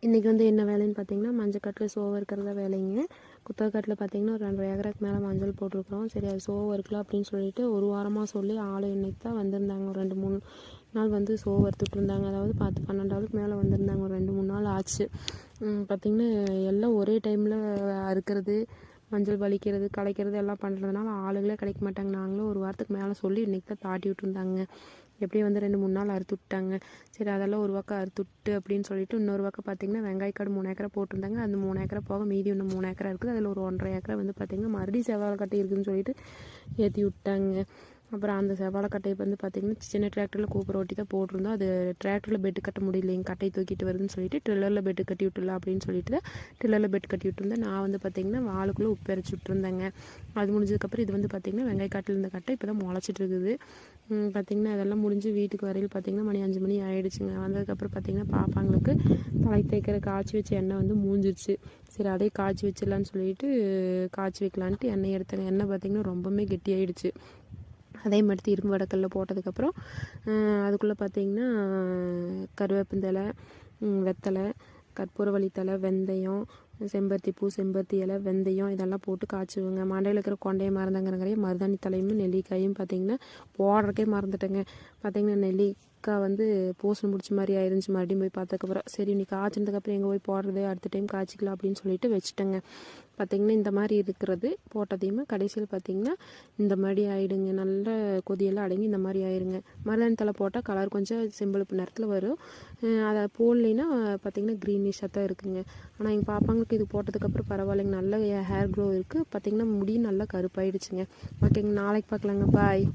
இன்றைக்கி வந்து என்ன வேலைன்னு பார்த்தீங்கன்னா, மஞ்சக்காட்டில் சோவ இருக்கிறதா வேலைங்க. குத்தகைக்காட்டில் பார்த்தீங்கன்னா ஒரு 2 ஏக்கருக்கு மேலே மஞ்சள் போட்டிருக்கிறோம். சரி அது சோவ இருக்கலாம் அப்படின்னு சொல்லிட்டு ஒரு வாரமாக சொல்லி ஆள் இன்னைக்கு தான் வந்திருந்தாங்க. ஒரு 2-3 நாள் வந்து சோவ அறுத்துட்ருந்தாங்க. அதாவது 10-12 ஆளுக்கு மேலே வந்திருந்தாங்க. ஒரு 2-3 நாள் ஆச்சு. பார்த்திங்கன்னா எல்லாம் ஒரே டைமில் அறுக்கிறது, மஞ்சள் வலிக்கிறது, களைக்கிறது எல்லாம் பண்ணுறதுனால ஆளுகளே கிடைக்க மாட்டாங்க. நாங்களும் ஒரு வாரத்துக்கு மேலே சொல்லி இன்றைக்கி தான் தாட்டி விட்டுருந்தாங்க. எப்படியும் வந்து 2-3 நாள் அறுத்து விட்டாங்க. சரி அதெல்லாம் ஒரு பக்கம் அறுத்து விட்டு அப்படின்னு சொல்லிட்டு இன்னொரு பக்கம் பார்த்திங்கன்னா வெங்காயக்காடு 3 ஏக்கரை போட்டிருந்தாங்க. அந்த 3 ஏக்கரை போக மீதி இன்னும் 3 ஏக்கரை இருக்குது. அதில் ஒரு 1.5 ஏக்கரை வந்து பார்த்திங்கன்னா மறுபடியும் செவ்வாழை கட்டை இருக்குதுன்னு சொல்லிட்டு ஏற்றி விட்டாங்க. அப்புறம் அந்த செவ்வாழை கட்டையை வந்து பார்த்திங்கன்னா சின்ன டிராக்டரில் கூப்பர் ஓட்டி தான் போட்டிருந்தோம். அது டிராக்டரில் பெட்டு கட்ட முடியலைங்க, கட்டையை தூக்கிட்டு வருதுன்னு சொல்லிட்டு ட்ரில்லரில் பெட்டு கட்டி விட்டுலாம் அப்படின்னு சொல்லிட்டு தான் ட்ரில்லரில் பெட் கட்டி விட்டுருந்தேன். நான் வந்து பார்த்திங்கன்னா வாளுக்குள்ளே உப்பு அரைச்சி விட்டுருந்தேங்க. அது முடிஞ்சதுக்கப்புறம் இது வந்து பார்த்திங்கன்னா வெங்காய காட்டில் இருந்த கட்டை இப்போ தான் முளைச்சிட்டு இருக்குது. பார்த்திங்கன்னா அதெல்லாம் முடிஞ்சு வீட்டுக்கு வரையில் பார்த்திங்கன்னா மணி 5 மணி ஆகிடுச்சுங்க. வந்ததுக்கப்புறம் பார்த்திங்கன்னா பாப்பாங்களுக்கு தலை தேய்க்கிற காய்ச்சி வச்ச எண்ணெய் வந்து மூஞ்சிருச்சு. சரி அதே காய்ச்சி வச்சிடலான்னு சொல்லிட்டு காய்ச்சி வைக்கலான்ட்டு எண்ணெய் எடுத்தேங்க. எண்ணெய் பார்த்திங்கன்னா ரொம்பவுமே கெட்டியாயிடுச்சு. அதே மாதிரி இரும்பு வடக்கல்ல போட்டதுக்கப்புறம் அதுக்குள்ளே பார்த்திங்கன்னா கருவேப்பந்தலை, வெத்தலை, கற்பூரவள்ளி தலை, வெந்தயம், செம்பருத்தி பூ, செம்பருத்தி இலை, வெந்தயம் இதெல்லாம் போட்டு காய்ச்சுவோங்க. மண்டையில் இருக்கிற கொண்டையை மறந்தாங்கிறங்கைய மருதாணி தலையும் நெல்லிக்காயும் பார்த்திங்கன்னா போடுறக்கே மறந்துட்டேங்க. பார்த்திங்கன்னா நெல்லிக்காய் வந்து பூசணி முடிச்ச மாதிரி ஆயிருந்துச்சு. மறுபடியும் போய் பார்த்ததுக்கப்புறம் சரி இன்னைக்கு காய்ச்சினதுக்கப்புறம் எங்கே போய் போடுறது, அடுத்த டைம் காய்ச்சிக்கலாம் அப்படின்னு சொல்லிட்டு வச்சுட்டேங்க. பார்த்திங்கன்னா இந்த மாதிரி இருக்கிறது போட்டதையுமே கடைசியில் பார்த்திங்கன்னா இந்த மாதிரி ஆகிடுங்க. நல்ல கொதியெல்லாம் அடங்கி இந்த மாதிரி ஆயிருங்க. மருதாணி தலை போட்டால் கலர் கொஞ்சம் செம்பழுப்பு நேரத்தில் வரும். அதை போடலைன்னா பார்த்திங்கன்னா க்ரீனிஷாக தான் இருக்குங்க. ஆனால் எங்கள் பாப்பாங்களுக்கு இது போட்டதுக்கப்புறம் பரவாயில்லைங்க, நல்ல ஹேர் க்ரோ இருக்குது. பார்த்திங்கன்னா முடி நல்லா கருப்பாயிடுச்சுங்க. ஓகேங்க, நாளைக்கு பார்க்கலாங்க. பாய்.